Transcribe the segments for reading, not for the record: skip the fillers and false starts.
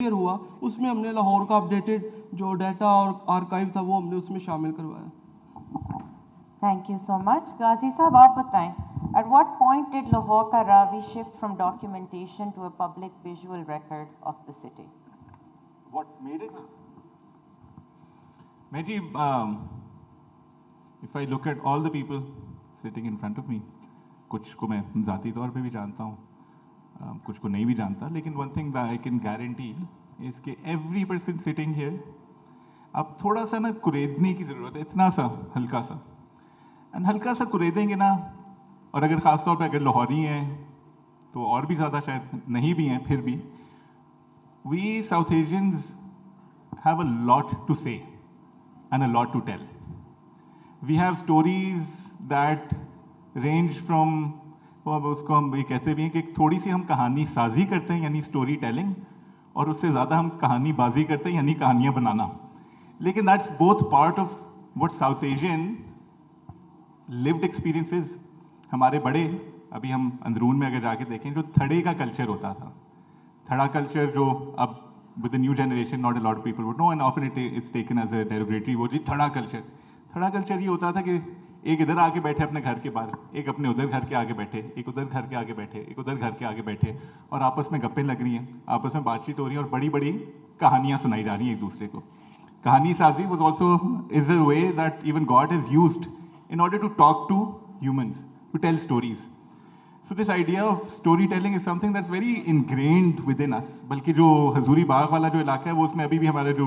हुआ, उसमें हमने लाहौर का अपडेटेड जो डाटा और आर्काइव था वो हमने उसमें शामिल करवाया। Thank you so much. Ghazi साहब आप बताएं, at what point did Lahore का Ravi shift from documentation to a public visual record of the city? What made it? Maybe if I look at all the people sitting in front of me, कुछ को मैं ज़ाती तौर पे भी जानता हूँ, कुछ को नहीं भी जानता, लेकिन one thing I can guarantee is कि एवरी पर्सन सिटिंग हियर, अब थोड़ा सा ना कुरेदने की ज़रूरत है, इतना सा हल्का सा, एंड हल्का सा कुरेदेंगे ना, और अगर ख़ास तौर पे अगर लाहौरी हैं तो और भी ज़्यादा, शायद नहीं भी हैं फिर भी, we South Asians have a lot to say and a lot to tell. We have stories that range from, अब उसको हम ये कहते भी हैं कि थोड़ी सी हम कहानी साजी करते हैं यानी स्टोरी टेलिंग, और उससे ज़्यादा हम कहानी बाजी करते हैं यानी कहानियाँ बनाना. लेकिन that's both part of what south Asian lived experiences. हमारे बड़े, अभी हम अंदरून में अगर जाके देखें, जो थड़े का कल्चर होता था, थड़ा कल्चर जो अब with the new generation not a lot of people would know and often it's taken as a derogatory, वो जी थड़ा कल्चर ये होता था कि एक इधर आके बैठे अपने घर के बाहर, एक अपने उधर घर के आगे बैठे, एक उधर घर के आगे बैठे, एक उधर घर के आगे बैठे, और आपस में गप्पें लग रही हैं, आपस में बातचीत हो रही है, और बड़ी बड़ी कहानियां सुनाई जा रही हैं एक दूसरे को. कहानी साजी was also is a way that even God has used in order to talk to humans, to tell stories. So this idea of storytelling is something that's very ingrained within us. बल्कि जो हजूरी बाग वाला जो इलाका है, वो उसमें अभी भी हमारे जो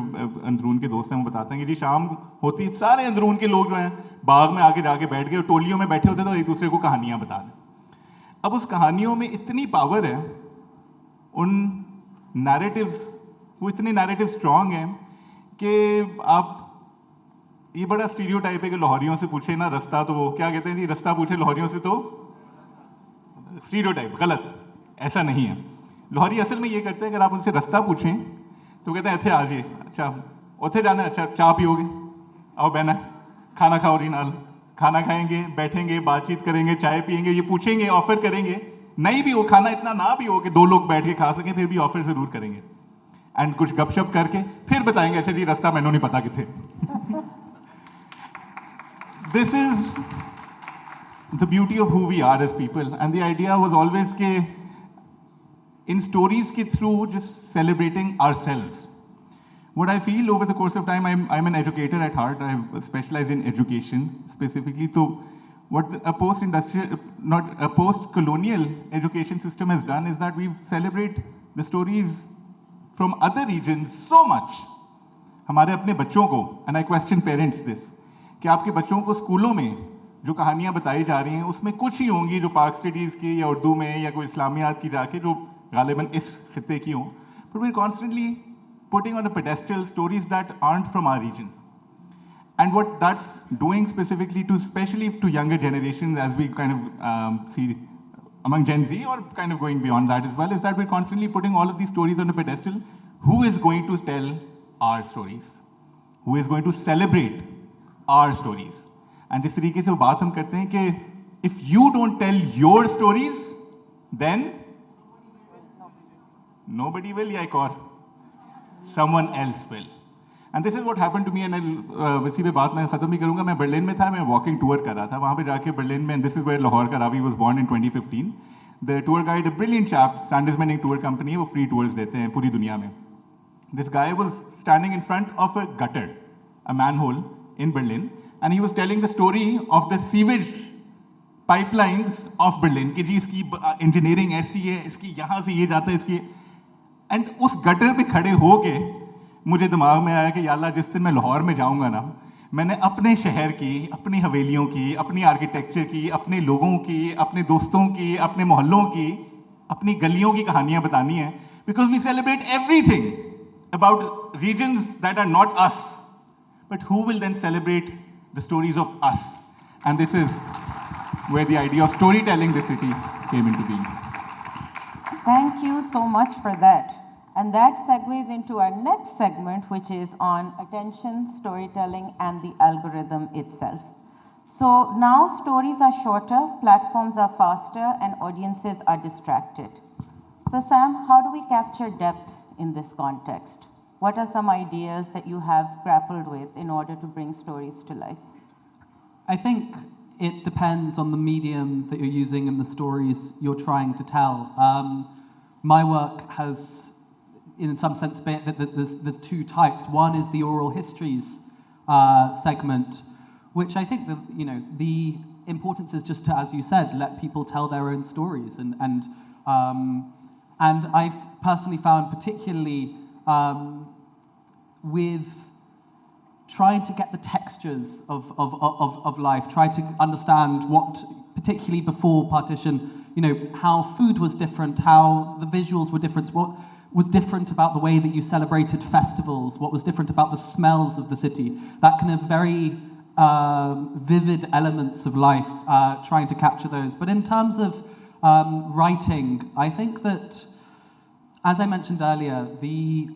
अंदरून के दोस्त हैं वो बताते हैं कि जी शाम होती, सारे अंदरून के लोग जो हैं बाग में आके जाके बैठ गए, टोलियों में बैठे होते थे, तो एक दूसरे को कहानियाँ बता दें. अब उस कहानियों में इतनी पावर है, उन नैरेटिव्स, वो इतने नैरेटिव स्ट्रॉन्ग हैं कि आप, ये बड़ा स्टीरियोटाइप है कि लाहौरियों से पूछे ना रास्ता, तो वो क्या कहते हैं जी, रास्ता पूछे लाहौरियों से तो स्टीरियोटाइप, गलत, ऐसा नहीं है. लाहौरी असल में ये करते हैं, अगर आप उनसे रास्ता पूछें तो कहते हैं इतने आ जाइए, अच्छा उथे जाना, अच्छा चाय पियोगे, आओ बहना, खाना खाओ रही नाल, खाना खाएंगे, बैठेंगे, बातचीत करेंगे, चाय पियेंगे, ये पूछेंगे, ऑफर करेंगे, नहीं भी हो खाना, इतना ना भी हो कि दो लोग बैठ के खा सकें, फिर भी ऑफर जरूर करेंगे, एंड कुछ गपशप करके फिर बताएंगे अच्छा जी रास्ता मैंने नहीं पता किथे. This is the beauty of who we are as people, and the idea was always ke in stories ke through just celebrating ourselves. What I feel over the course of time, I'm an educator at heart. I've specialized in education specifically. So what a post-industrial, not a post-colonial education system has done is that we celebrate the stories from other regions so much. हमारे अपने बच्चों को, and I question parents this, कि आपके बच्चों को स्कूलों में जो कहानियाँ बताई जा रही हैं उसमें कुछ ही होंगी जो पाक स्टडीज़ की या उर्दू में या कोई इस्लामियात की जाके जो गालिबन इस खित्ते की हों, but we're constantly putting on a pedestal stories that aren't from our region. And what that's doing specifically to, especially to younger generations, as we kind of see among Gen Z, or kind of going beyond that as well, is that we're constantly putting all of these stories on a pedestal. Who is going to tell our stories? Who is going to celebrate our stories? And जिस तरीके से वो बात हम करते हैं कि if you don't tell your stories then nobody will, या एक और someone else will. And this is what happened to me. And इसी पे बात मैं खत्म भी करूंगा. मैं बर्लिन में था, मैं वॉकिंग टूर कर रहा था वहां पे जाके बर्लिन में, and this is where Lahore का Ravi was born in 2015. The tour guide, a brilliant chap, standers manning tour company है, वो फ्री टूर्स देते हैं पूरी दुनिया में. This guy was standing in front of a gutter, a manhole in Berlin, and he was telling the story of the sewage pipelines of Berlin कि जी इसकी engineering ऐसी है, इसकी यहाँ से ये जाता है, इसकी. एंड उस गटर पे खड़े हो के मुझे दिमाग में आया कि या अल्लाह, जिस दिन मैं लाहौर में जाऊँगा ना, मैंने अपने शहर की, अपनी हवेलियों की, अपनी आर्किटेक्चर की, अपने लोगों की, अपने दोस्तों की, अपने मोहल्लों की, अपनी गलियों की कहानियाँ बतानी है. Because we celebrate everything about reasons that are not us, but who will then celebrate the stories of us? And this is where the idea of storytelling the city came into being. Thank you so much for that. And that segues into our next segment, which is on attention, storytelling, and the algorithm itself. So now stories are shorter, platforms are faster, and audiences are distracted. So Sam, how do we capture depth in this context? What are some ideas that you have grappled with in order to bring stories to life? I think it depends on the medium that you're using and the stories you're trying to tell. My work has, in some sense, there's two types. One is the oral histories segment, which I think the importance is just to, as you said, let people tell their own stories, and I've personally found, particularly with trying to get the textures of life, try to understand what, particularly before partition, how food was different, how the visuals were different, what was different about the way that you celebrated festivals, what was different about the smells of the city, that kind of very vivid elements of life, trying to capture those. But in terms of writing, I think that, as I mentioned earlier, the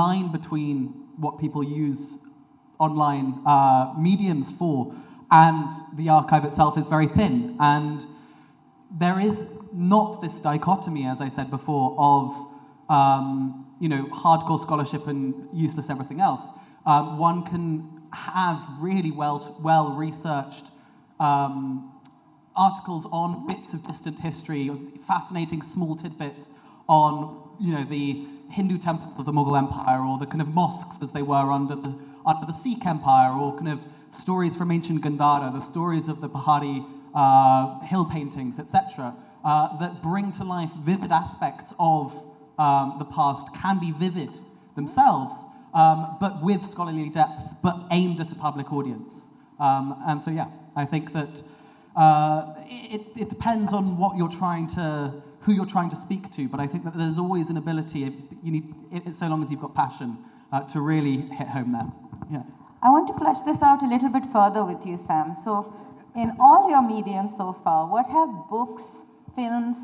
line between what people use online mediums for and the archive itself is very thin, and there is not this dichotomy, as I said before, of hardcore scholarship and useless everything else. One can have really well researched articles on bits of distant history, fascinating small tidbits on the Hindu temple of the Mughal Empire, or the kind of mosques as they were under the Sikh Empire, or kind of stories from ancient Gandhara, the stories of the Bokhari hill paintings, etc., that bring to life vivid aspects of the past, can be vivid themselves, but with scholarly depth, but aimed at a public audience. And so, yeah, I think that it depends on what you're trying to, who you're trying to speak to, but I think that there's always an ability, so long as you've got passion, to really hit home there. Yeah. I want to flesh this out a little bit further with you, Sam. So, in all your mediums so far, what have books, films,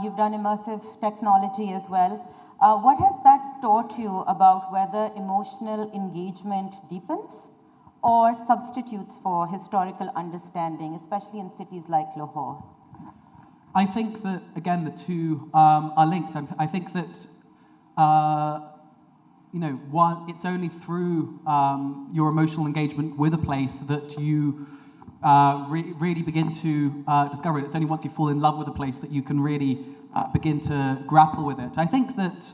you've done immersive technology as well, what has that taught you about whether emotional engagement deepens or substitutes for historical understanding, especially in cities like Lahore? I think that, again, the two are linked. I think that it's only through your emotional engagement with a place that you really begin to discover it. It's only once you fall in love with a place that you can really begin to grapple with it. I think that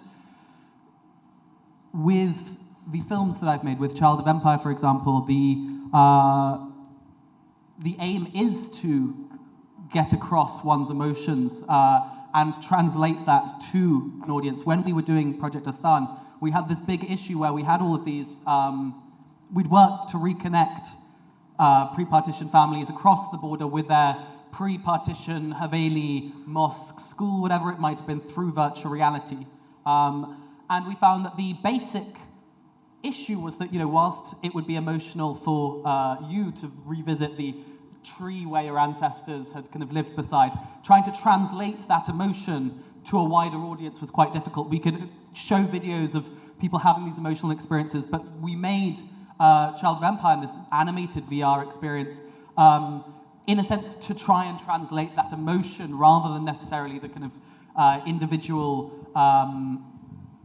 with the films that I've made, with Child of Empire, for example, the aim is to get across one's emotions and translate that to an audience. When we were doing Project Astan, we had this big issue where we had all of these, we'd worked to reconnect pre-partition families across the border with their pre-partition Haveli, mosque, school, whatever it might have been, through virtual reality. And we found that the basic issue was that, whilst it would be emotional for you to revisit the tree where your ancestors had kind of lived beside, trying to translate that emotion to a wider audience was quite difficult. We could show videos of people having these emotional experiences, but we made Child of Empire, this animated VR experience, in a sense to try and translate that emotion rather than necessarily the kind of individual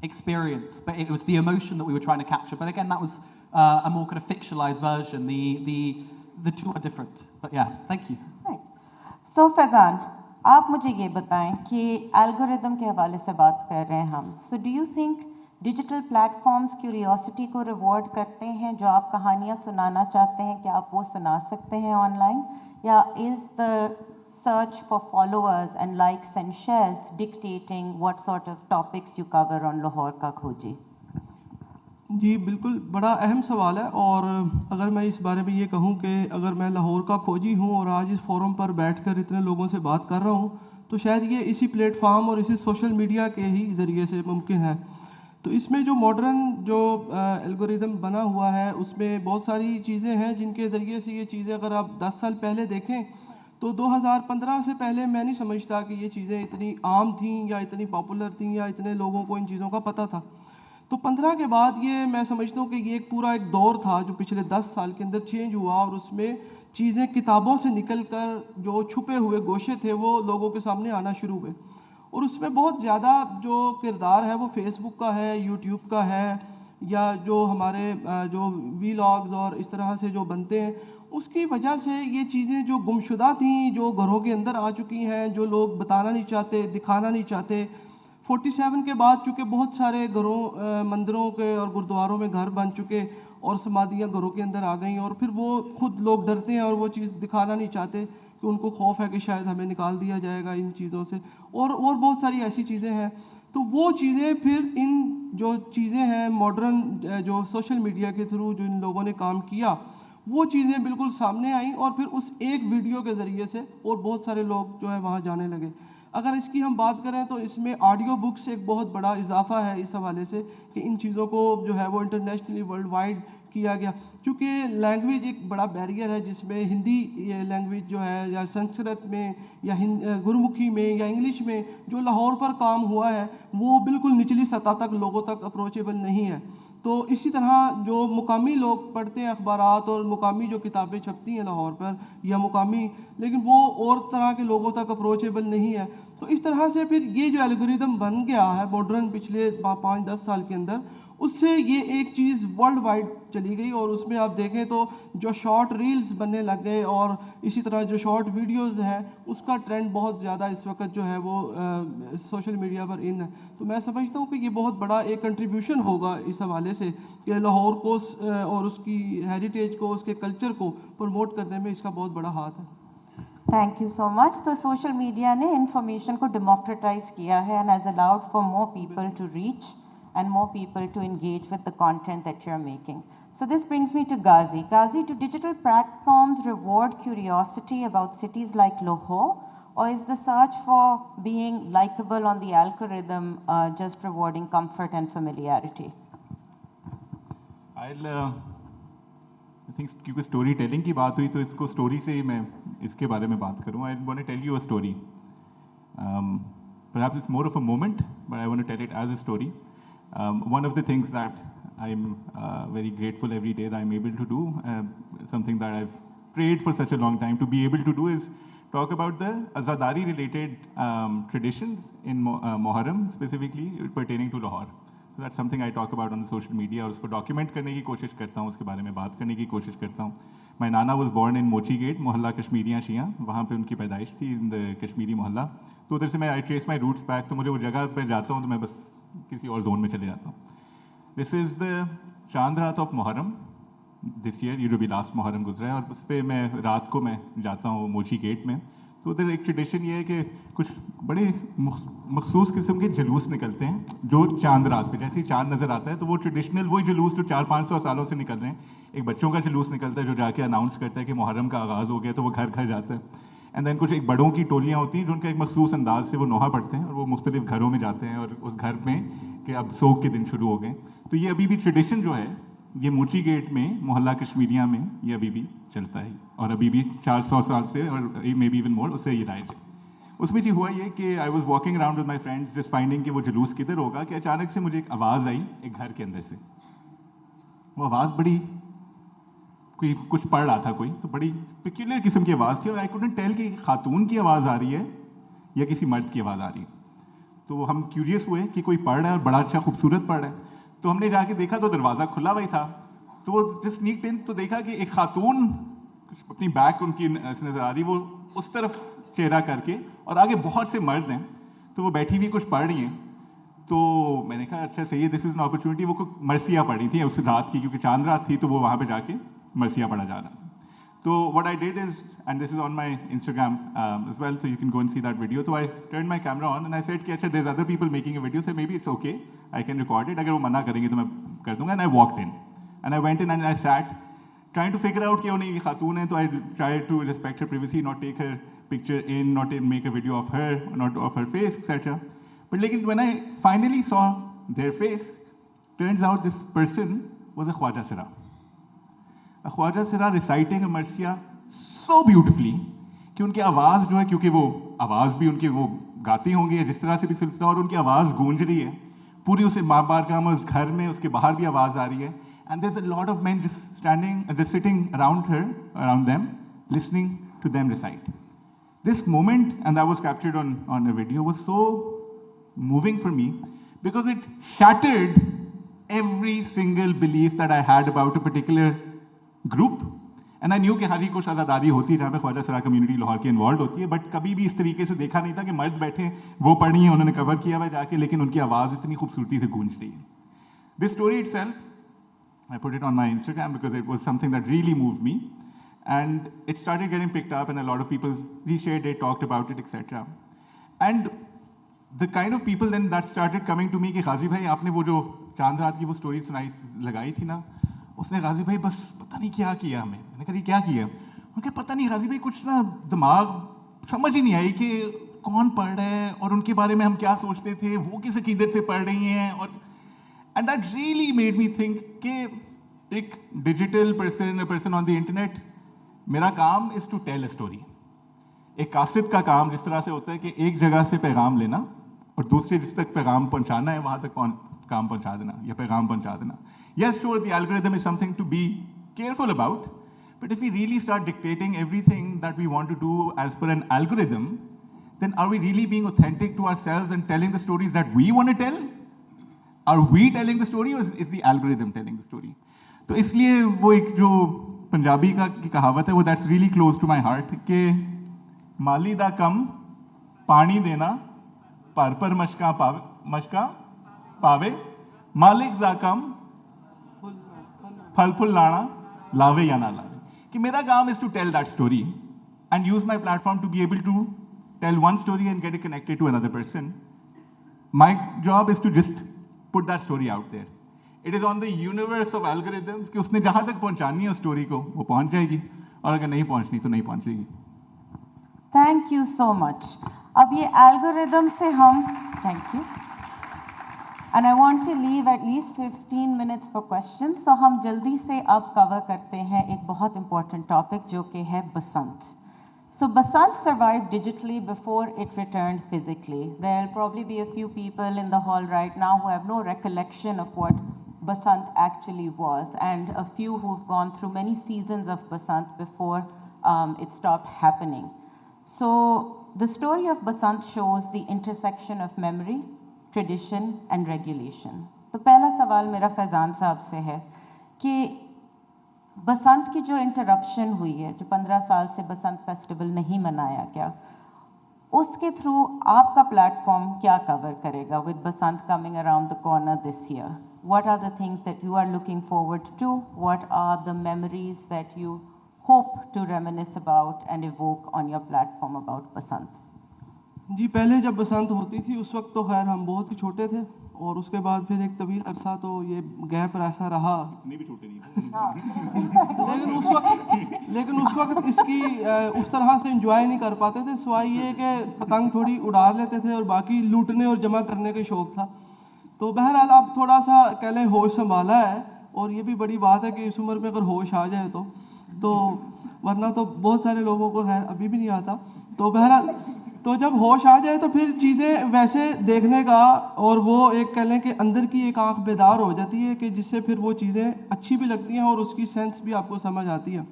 experience. But it was the emotion that we were trying to capture. But again, that was a more kind of fictionalized version. The two are different. But yeah, thank you. Right. So Faizan, आप मुझे ये बताएं कि algorithm के हवाले से बात कर रहे हैं हम. So do you think digital platforms curiosity को रिवॉर्ड करते हैं? जो आप कहानियाँ सुनाना चाहते हैं, क्या आप वो सुना सकते हैं ऑनलाइन, या is the search for followers and likes and shares dictating what sort of topics you cover on Lahore का खोजी? जी बिल्कुल, बड़ा अहम सवाल है. और अगर मैं इस बारे में ये कहूँ कि अगर मैं लाहौर का खोजी हूँ और आज इस फोरम पर बैठकर इतने लोगों से बात कर रहा हूँ, तो शायद ये इसी प्लेटफॉर्म और इसी सोशल मीडिया के ही ज़रिए से मुमकिन है. तो इसमें जो मॉडर्न जो एल्गोरिदम बना हुआ है, उसमें बहुत सारी चीज़ें हैं जिनके ज़रिए से ये चीज़ें, अगर आप 10 साल पहले देखें तो 2015 से पहले मैं नहीं समझता कि ये चीज़ें इतनी आम थीं या इतनी पॉपुलर थीं या इतने लोगों को इन चीज़ों का पता था. तो 15 के बाद ये मैं समझता हूँ कि ये एक पूरा एक दौर था जो पिछले 10 साल के अंदर चेंज हुआ, और उसमें चीज़ें किताबों से निकल कर जो छुपे हुए गोशे थे वो लोगों के सामने आना शुरू हुए. اور اس میں بہت زیادہ جو کردار ہے وہ فیس بک کا ہے, یوٹیوب کا ہے, یا جو ہمارے جو ویلاگز اور اس طرح سے جو بنتے ہیں, اس کی وجہ سے یہ چیزیں جو گمشدہ تھیں, جو گھروں کے اندر آ چکی ہیں, جو لوگ بتانا نہیں چاہتے, دکھانا نہیں چاہتے. 47 کے بعد چونکہ بہت سارے گھروں مندروں کے اور گرودواروں میں گھر بن چکے اور سمادھیاں گھروں کے اندر آ گئیں, اور پھر وہ خود لوگ ڈرتے ہیں اور وہ چیز دکھانا نہیں چاہتے کہ ان کو خوف ہے کہ شاید ہمیں نکال دیا جائے گا ان چیزوں سے, اور بہت ساری ایسی چیزیں ہیں. تو وہ چیزیں پھر ان جو چیزیں ہیں ماڈرن جو سوشل میڈیا کے تھرو جو ان لوگوں نے کام کیا, وہ چیزیں بالکل سامنے آئیں, اور پھر اس ایک ویڈیو کے ذریعے سے اور بہت سارے لوگ جو ہے وہاں جانے لگے. اگر اس کی ہم بات کریں تو اس میں آڈیو بکس ایک بہت بڑا اضافہ ہے اس حوالے سے کہ ان چیزوں کو جو ہے وہ انٹرنیشنلی ورلڈ وائڈ کیا گیا, کیونکہ لینگویج ایک بڑا بیریئر ہے جس میں ہندی لینگویج جو ہے یا سنسکرت میں یا گرمکھی میں یا انگلش میں جو لاہور پر کام ہوا ہے وہ بالکل نچلی سطح تک لوگوں تک اپروچیبل نہیں ہے. تو اسی طرح جو مقامی لوگ پڑھتے ہیں اخبارات اور مقامی جو کتابیں چھپتی ہیں لاہور پر یا مقامی, لیکن وہ اور طرح کے لوگوں تک اپروچیبل نہیں ہے. تو اس طرح سے پھر یہ جو الگوریدم بن گیا ہے ماڈرن پچھلے 5-10 سال کے اندر, اس سے یہ ایک چیز ورلڈ وائڈ چلی گئی, اور اس میں آپ دیکھیں تو جو شارٹ ریلز بننے لگ گئے اور اسی طرح جو شارٹ ویڈیوز ہیں اس کا ٹرینڈ بہت زیادہ اس وقت جو ہے وہ سوشل میڈیا پر ان ہے. تو میں سمجھتا ہوں کہ یہ بہت بڑا ایک کنٹریبیوشن ہوگا اس حوالے سے کہ لاہور کو اور اس کی ہیریٹیج کو, اس کے کلچر کو پروموٹ کرنے میں اس کا بہت بڑا ہاتھ ہے. Thank you so much. تو سوشل میڈیا نے انفارمیشن کو ڈیموکریٹائز کیا ہے and has allowed for more people to reach and more people to engage with the content that you're making. So this brings me to Ghazi. Ghazi, do digital platforms reward curiosity about cities like Lahore, or is the search for being likable on the algorithm just rewarding comfort and familiarity? I think کیونکہ story telling کی بات ہوئی تو اس کو story سے ہی میں اس کے بارے میں بات کروں. I want to tell you a story. Perhaps it's more of a moment, but I want to tell it as a story. One of the things that I'm very grateful every day that I'm able to do, something that I've prayed for such a long time to be able to do, is talk about the Azadari related traditions in Muharram, specifically pertaining to Lahore. So that's something I talk about on social media, اور اس کو document کرنے کی کوشش کرتا ہوں, اس کے بارے میں بات کرنے کی کوشش کرتا ہوں. My Nana was born in Mochi Gate, Mohalla Kashmirian شیعہ, وہاں پہ ان کی پیدائش تھی in the کشمیری محلہ. تو ادھر سے میں I trace my roots back, تو مجھے وہ جگہ پہ جاتا ہوں تو میں بس کسی اور زون میں چلے جاتا ہوں. دس از دا چاند رات آف محرم دس ایئر, یہ جو بھی لاسٹ محرم گزرا ہے, اور اس پہ میں رات کو میں جاتا ہوں موچی گیٹ میں. تو ادھر ایک ٹریڈیشن یہ ہے کہ کچھ بڑے مخصوص قسم کے جلوس نکلتے ہیں جو چاند رات پہ, جیسے ہی چاند نظر آتا ہے تو وہ ٹریڈیشنل وہی جلوس جو 400-500 سالوں سے نکل رہے ہیں. ایک بچوں کا جلوس نکلتا ہے جو جا کے اناؤنس کرتا ہے کہ محرم کا آغاز ہو گیا, تو وہ گھر گھر جاتا ہے. اینڈ دین کچھ ایک بڑوں کی ٹولیاں ہوتی ہیں جو ان کا ایک مخصوص انداز سے وہ نوحہ پڑھتے ہیں, اور وہ مختلف گھروں میں جاتے ہیں اور اس گھر میں کہ اب سوگ کے دن شروع ہو گئے. تو یہ ابھی بھی ٹریڈیشن جو ہے یہ موچی گیٹ میں محلہ کشمیریاں میں یہ ابھی بھی چلتا ہے, اور ابھی بھی 400 سال سے اور مے بی ایون مور اس سے یہ رائج ہے. اس میں جی ہوا یہ کہ I was walking around with my friends just finding کہ وہ جلوس کدھر ہوگا, کہ اچانک سے مجھے ایک آواز آئی ایک گھر کے اندر سے. وہ آواز بڑی کوئی کچھ پڑھ رہا تھا کوئی, تو بڑی پیکولر قسم کی آواز تھی, اور آئی کوڈنٹ ٹیل کہ خاتون کی آواز آ رہی ہے یا کسی مرد کی آواز آ رہی ہے. تو ہم کیوریس ہوئے کہ کوئی پڑھ رہا ہے اور بڑا اچھا خوبصورت پڑھ رہا ہے. تو ہم نے جا کے دیکھا تو دروازہ کھلا ہوا ہی تھا. تو وہ جسٹ سنیک ان تو دیکھا کہ ایک خاتون اپنی بیک ان کی نظر آ رہی, وہ اس طرف چہرہ کر کے, اور آگے بہت سے مرد ہیں تو وہ بیٹھی ہوئی کچھ پڑھ رہی ہیں. تو میں نے کہا اچھا صحیح ہے, دس از این اپرچونیٹی. وہ مرثیہ پڑھی تھی اس رات کی, کیونکہ چاند رات تھی تو وہ وہاں پہ جا کے مرثیہ پڑھا جا رہا. تو what I did is, and this is on my Instagram as well, so you can go and see that video. So I turned my camera on and I said کہ اچھا there's other people making a video, so maybe it's okay, I can record it. اگر وہ منع کریں گے تو میں کر دوں گا. And I walked in and I went in and I sat trying to figure out کہ انہیں یہ خاتون ہے, تو I tried to respect her privacy, not take her picture in, not make a video of her, not of her face, etc. But لیکن when I finally saw their face, turns out this person was a Khwaja Sira. A Khwaja Sira reciting a Marsiya so beautifully کہ ان کی آواز جو ہے, کیونکہ وہ آواز بھی ان کی وہ گاتی ہوں گی جس طرح سے بھی سلسلہ, اور ان کی آواز گونج رہی ہے پوری اسے ماں بارگاہ میں, اس گھر میں, اس کے باہر بھی آواز آ رہی ہے. And there's a lot of men just sitting around her, around them, listening to them recite. This moment, and that was captured on a video, was so moving for me because it shattered every single belief that I had about a particular group. And I knew कि हर ही कुछ आज़ादारी होती है जहाँ पे ख्वाजा सरा community Lahore की involve होती है, बट कभी भी इस तरीके से देखा नहीं था कि मर्द बैठे वो पढ़ रही हैं, उन्होंने कवर किया हुआ जाके, लेकिन उनकी आवाज़ इतनी खूबसूरती से गूंज रही है. This story itself, I put it on my Instagram because it was something that really moved me, and it started getting picked up, and a lot of people reshared it, talked about it, etc. And the kind of people then that started coming to me कि गाजी भाई आपने वो जो चांद रात की वो story सुनाई लगाई थी ना, उसने गाजी भाई बस पता नहीं क्या किया हमें. मैंने कहा क्या किया? उनके पता नहीं गाजी भाई कुछ ना दिमाग समझ ही नहीं आई कि कौन पढ़ रहा है और उनके बारे में हम क्या सोचते थे, वो किस अकीदत से पढ़ रही हैं. और and that really made me think कि एक digital person on the internet, मेरा काम is to tell a story. एक कासिद का काम जिस तरह से होता है कि एक जगह से पैगाम लेना और दूसरे जिस तक पैगाम पहुंचाना है वहां तक काम पहुंचा देना या पैगाम पहुंचा देना. Yes, sure, the algorithm is something to be careful about, but if we really start dictating everything that we want to do as per an algorithm, then are we really being authentic to ourselves and telling the stories that we want to tell? Are we telling the story or is the algorithm telling the story? तो इसलिए वो एक जो पंजाबी की कहावत है वो that's really close to my heart कि माली दा कम पानी देना पर मशका पावे मालिक दा कम फल फूल लाना लावे या ना लावे. कि मेरा काम is to tell that story and use my platform to be able to tell one story and get it connected to another person. My job is to just put that story out there. It is on the universe of algorithms कि उसने जहां तक पहुंचानी है उस story को वो पहुंच जाएगी और अगर नहीं पहुंचनी तो नहीं पहुंचेगी. Thank you so much. अब ये algorithm से हम thank you. And I want to leave at least 15 minutes for questions. So हम जल्दी से अब cover करते हैं एक बहुत important topic जो कि है बसंत. So Basant survived digitally before it returned physically. There'll probably be a few people in the hall right now who have no recollection of what Basant actually was, and a few who've gone through many seasons of Basant before it stopped happening. So the story of Basant shows the intersection of memory, tradition and regulation. तो पहला सवाल मेरा फैजान साहब से है कि बसंत की जो इंटरप्शन हुई है, जो 15 साल से बसंत फेस्टिवल नहीं मनाया गया, उसके थ्रू आपका प्लेटफॉर्म क्या कवर करेगा with Basant coming around the corner this year? What are the things that you are looking forward to? What are the memories that you hope to reminisce about and evoke on your platform about बसंत? जी, पहले जब बसंत होती थी उस वक्त तो खैर हम बहुत ही छोटे थे और उसके बाद फिर एक तवील अरसा तो ये गैप ऐसा रहा. इतने भी छोटे नहीं लेकिन उस वक्त इसकी उस तरह से एंजॉय नहीं कर पाते थे, सिवाय ये कि पतंग थोड़ी उड़ा लेते थे और बाकी लूटने और जमा करने के शौक़ था. तो बहरहाल अब थोड़ा सा कह लें होश संभाला है, और ये भी बड़ी बात है कि इस उम्र में अगर होश आ जाए तो वरना तो बहुत सारे लोगों को खैर अभी भी नहीं आता. तो बहरहाल तो जब होश आ जाए तो फिर चीज़ें वैसे देखने का, और वो एक कह लें कि अंदर की एक आंख बेदार हो जाती है कि जिससे फिर वो चीज़ें अच्छी भी लगती हैं और उसकी सेंस भी आपको समझ आती है.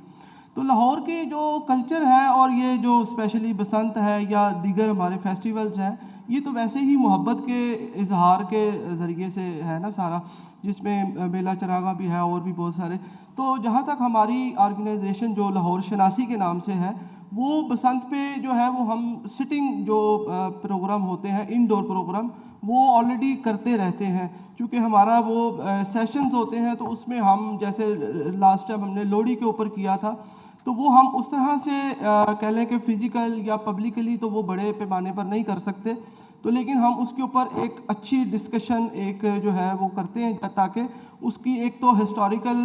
तो लाहौर की जो कल्चर है और ये जो स्पेशली बसंत है या दीगर हमारे फेस्टिवल्स हैं, ये तो वैसे ही मोहब्बत के इजहार के ज़रिए से है ना सारा, जिसमें मेला चरागा भी है और भी बहुत सारे. तो जहाँ तक हमारी ऑर्गेनाइजेशन जो लाहौर शनासी के नाम से है, वो बसंत पे जो है वो हम सिटिंग जो प्रोग्राम होते हैं, इंडोर प्रोग्राम, वो ऑलरेडी करते रहते हैं. क्योंकि हमारा वो सेशंस होते हैं तो उसमें हम जैसे लास्ट टाइम हमने लोहड़ी के ऊपर किया था, तो वो हम उस तरह से कह लें कि फ़िज़िकल या पब्लिकली तो वो बड़े पैमाने पर नहीं कर सकते. तो लेकिन हम उसके ऊपर एक अच्छी डिस्कशन एक जो है वो करते हैं, ताकि उसकी एक तो हिस्टोरिकल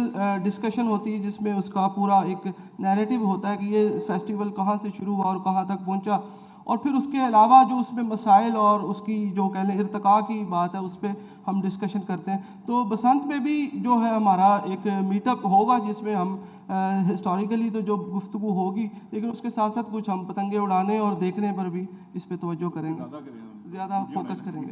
डिस्कशन होती है जिसमें उसका पूरा एक नैरेटिव होता है कि ये फेस्टिवल कहाँ से शुरू हुआ और कहाँ तक पहुँचा, और फिर उसके अलावा जो उसमें मसाइल और उसकी जो कह लें इर्तिका की बात है उस पर हम डिस्कशन करते हैं. तो बसंत में भी जो है हमारा एक मीटअप होगा जिसमें हम हिस्टोरिकली तो जो गुफ्तगू होगी, लेकिन उसके साथ साथ कुछ हम पतंगे उड़ाने और देखने पर भी इस पर तवज्जो करेंगे, ज़्यादा फोकस करेंगे.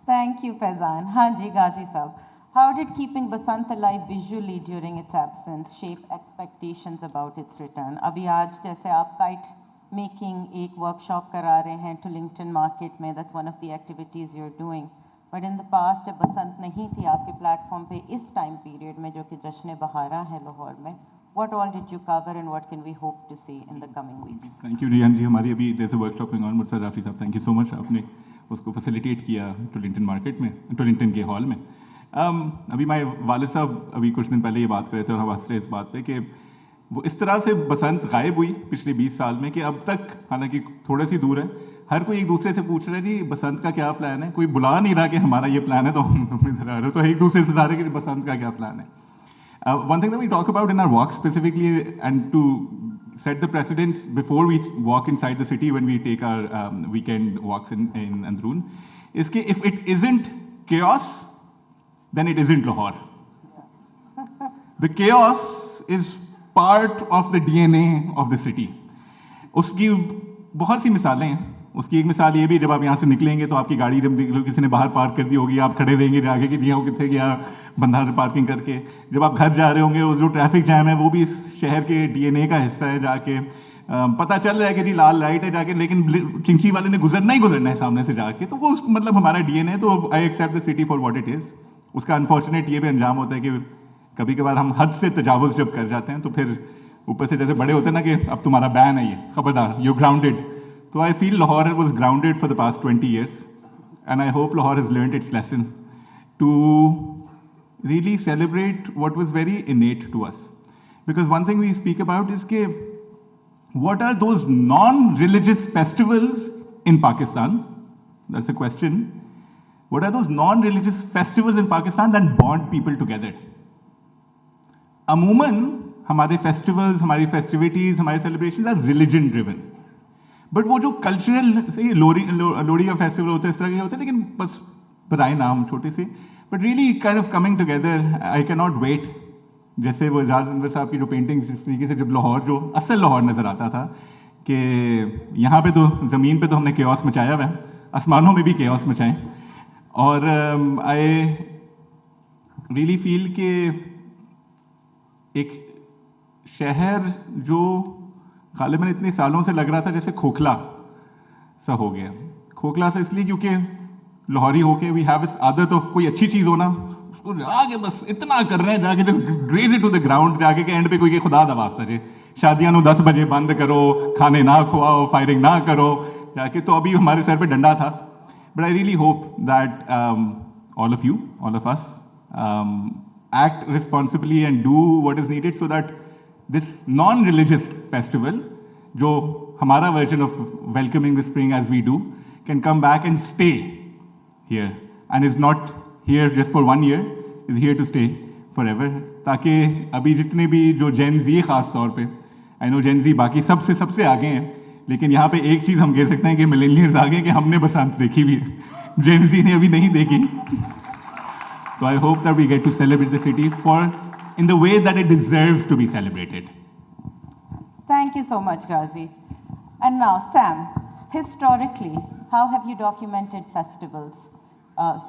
Thank you, Faizan. हाँ जी, गाजी साहब. How did keeping Basant alive visually during its absence shape expectations about its return? अभी आज जैसे आप काइट making ایک workshop کرا رہے ہیں ٹولنگٹن مارکیٹ میں. That's one of the activities you're doing. But in the past جب بسنت نہیں تھی آپ کے پلیٹ فارم پہ اس ٹائم پیریڈ میں جو کہ جشن بہارا ہے لاہور میں, what all did you cover and what can we hope to see in the coming weeks? Thank you Riyan ji. ہماری ابھی there's a workshop going on. مرسد Rafi صاحب, thank you so much. آپ نے اس کو فیسیلیٹیٹ کیا ٹولنگٹن مارکیٹ میں, ٹولنگٹن کے hall میں. ابھی ہمارے والد صاحب ابھی کچھ دن پہلے یہ بات کر رہے تھے اور ہم ہنس رہے اس بات پہ کہ وہ اس طرح سے بسنت غائب ہوئی پچھلے 20 سال میں کہ اب تک, حالانکہ تھوڑا سی دور ہے, ہر کوئی ایک دوسرے سے پوچھ رہا ہے جی بسنت کا کیا پلان ہے. کوئی بلا نہیں رہا کہ ہمارا یہ پلان ہے تو ہم ادھر آ رہے ہیں, تو ایک دوسرے سے سارے کہ بسنت کا کیا پلان ہے. One thing that we talk about in our walk specifically, and to set the precedence before we walk inside the city when we take our weekend walks in Androon, is that if it isn't chaos, then it isn't Lahore. The chaos is part of the DNA of the city. اس کی بہت سی مثالیں ہیں. اس کی ایک مثال یہ بھی, جب آپ یہاں سے نکلیں گے تو آپ کی گاڑی جب کسی نے باہر پارک کر دی ہوگی, آپ کھڑے رہیں گے جا کے کہ جی وہ کتنے گیا بندہ پارکنگ کر کے. جب آپ گھر جا رہے ہوں گے, جو ٹریفک جیم ہے وہ بھی اس شہر کے ڈی این اے کا حصہ ہے. جا کے پتہ چل رہا ہے کہ جی لال لائٹ ہے جا کے, لیکن چنچی والے نے گزرنا ہی گزرنا ہے سامنے سے جا کے, تو وہ مطلب ہمارا ڈی این اے. تو I accept the city for what it is. اس کا انفارچونیٹ یہ بھی انجام ہوتا ہے کہ کبھی کبھار ہم حد سے تجاوز جب کر جاتے ہیں تو پھر اوپر سے جیسے بڑے ہوتے ہیں نا کہ اب تمہارا بین ہے, یہ خبردار, you grounded. So I feel Lahore was grounded for the past 20 years, and I hope Lahore has learned its lesson to really celebrate what was very innate to us. Because one thing we speak about is ke, what are those non-religious festivals in Pakistan? That's a question. What are those non-religious festivals in Pakistan that bond people together? Amooman, hamare festivals, hamari festivities, hamare celebrations are religion driven. But وہ جو cultural سے لوہڑی کا festival ہوتا ہے اس طرح کے ہوتے ہیں, لیکن بس برائے نام چھوٹے سے, but really kind of coming together. I کی ناٹ ویٹ. جیسے وہ اعجاز انور صاحب کی جو پینٹنگس, جس طریقے سے جب لاہور جو اصل لاہور نظر آتا تھا کہ یہاں پہ تو زمین پہ تو ہم نے کیوس مچایا ہوا ہے, آسمانوں میں بھی کیوس مچائیں. اور آئی ریئلی فیل کہ ایک شہر جو غالباً اتنے سالوں سے لگ رہا تھا جیسے کھوکھلا سا ہو گیا. کھوکھلا سا اس لیے کیونکہ لاہوری ہو کے وی ہیو اس عادت آف کوئی اچھی چیز ہونا, اس کو جا کے بس اتنا کر رہے ہیں جا کے just raze it to the ground, جا کے کہ اینڈ پہ کوئی خدا دا واسطہ جے شادیاں 10 بجے بند کرو, کھانے نہ کھواؤ, فائرنگ نہ کرو جا کے. تو ابھی ہمارے سر پہ ڈنڈا تھا. But I really hope that all of you, all of us act responsibly and do what is needed so that this non-religious festival, jo hamara version of welcoming the spring as we do, can come back and stay here, and is not here just for 1 year, is here to stay forever. Taaki abhi jitne bhi jo Gen Z khas taur pe, I know Gen Z baaki sabse aage hain, lekin yahan pe ek cheez hum keh sakte hain ki millennials aage hain ki humne basant dekhi bhi hai, Gen Z ne abhi nahi dekhi. So I hope that we get to celebrate the city in the way that it deserves to be celebrated. Thank you so much, Ghazi. And now, Sam, historically, how have you documented festivals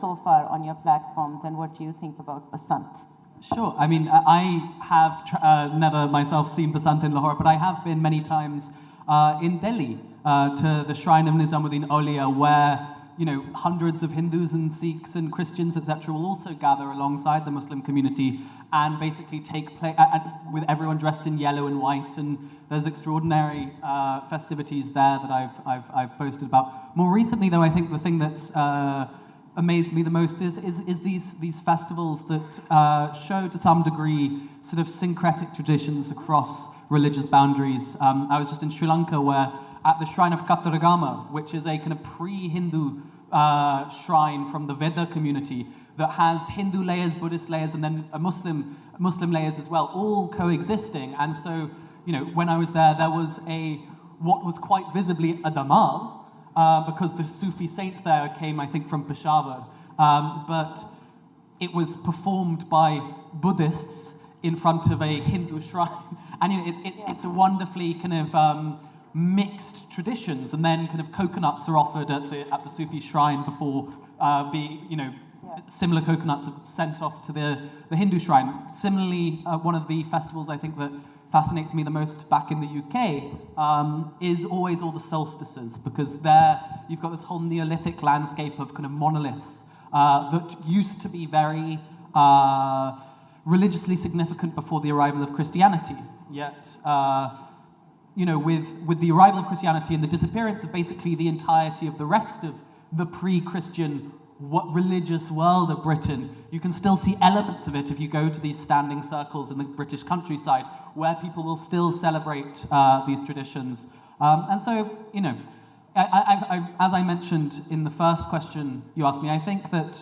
so far on your platforms, and what do you think about Basant? Sure. I mean, I have never myself seen Basant in Lahore, but I have been many times in Delhi to the shrine of Nizamuddin Auliya, where hundreds of Hindus and Sikhs and Christians, etc., will also gather alongside the Muslim community and basically take place with everyone dressed in yellow and white. And there's extraordinary festivities there that I've posted about. More recently, though, I think the thing that's amazed me the most is these festivals that show to some degree sort of syncretic traditions across religious boundaries. I was just in Sri Lanka, where at the shrine of Kataragama, which is a kind of pre-Hindu shrine from the Veda community that has Hindu layers, Buddhist layers, and then a Muslim layers as well, all coexisting. And so, when I was there was what was quite visibly a damal, because the Sufi saint there came, I think, from Peshawar. But it was performed by Buddhists in front of a Hindu shrine. And it's a wonderfully kind of mixed traditions, and then kind of coconuts are offered at the Sufi shrine before similar coconuts are sent off to the Hindu shrine. Similarly, one of the festivals I think that fascinates me the most back in the UK is always all the solstices, because there you've got this whole Neolithic landscape of kind of monoliths that used to be very religiously significant before the arrival of Christianity. Yet, you know, with the arrival of Christianity and the disappearance of basically the entirety of the rest of the pre-Christian religious world of Britain, you can still see elements of it if you go to these standing circles in the British countryside, where people will still celebrate these traditions. And so, you know, as I mentioned in the first question you asked me, I think that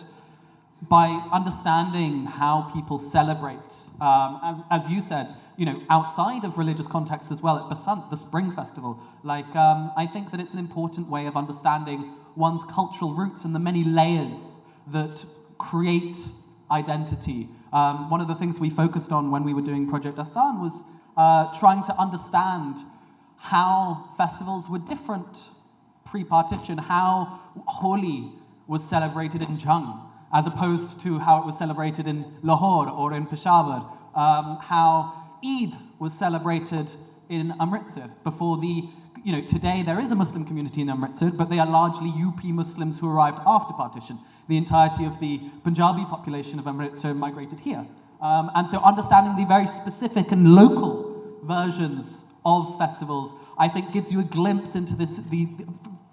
by understanding how people celebrate, as you said, you know, outside of religious context as well, at Basant, the Spring Festival, like, I think that it's an important way of understanding one's cultural roots and the many layers that create identity. One of the things we focused on when we were doing Project Astan was trying to understand how festivals were different pre-partition, how Holi was celebrated in Jhang, as opposed to how it was celebrated in Lahore or in Peshawar, how Eid was celebrated in Amritsar before the, you know, today there is a Muslim community in Amritsar, but they are largely UP Muslims who arrived after partition. The entirety of the Punjabi population of Amritsar migrated here. And so understanding the very specific and local versions of festivals, I think gives you a glimpse into this,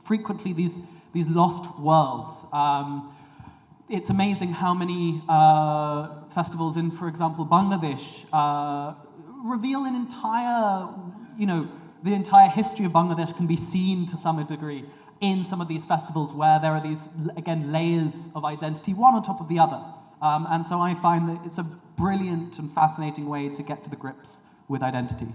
frequently these lost worlds. It's amazing how many festivals in, for example, Bangladesh reveal an entire, you know, the entire history of Bangladesh can be seen to some degree in some of these festivals where there are these, again, layers of identity, one on top of the other. And so I find that it's a brilliant and fascinating way to get to the grips with identity.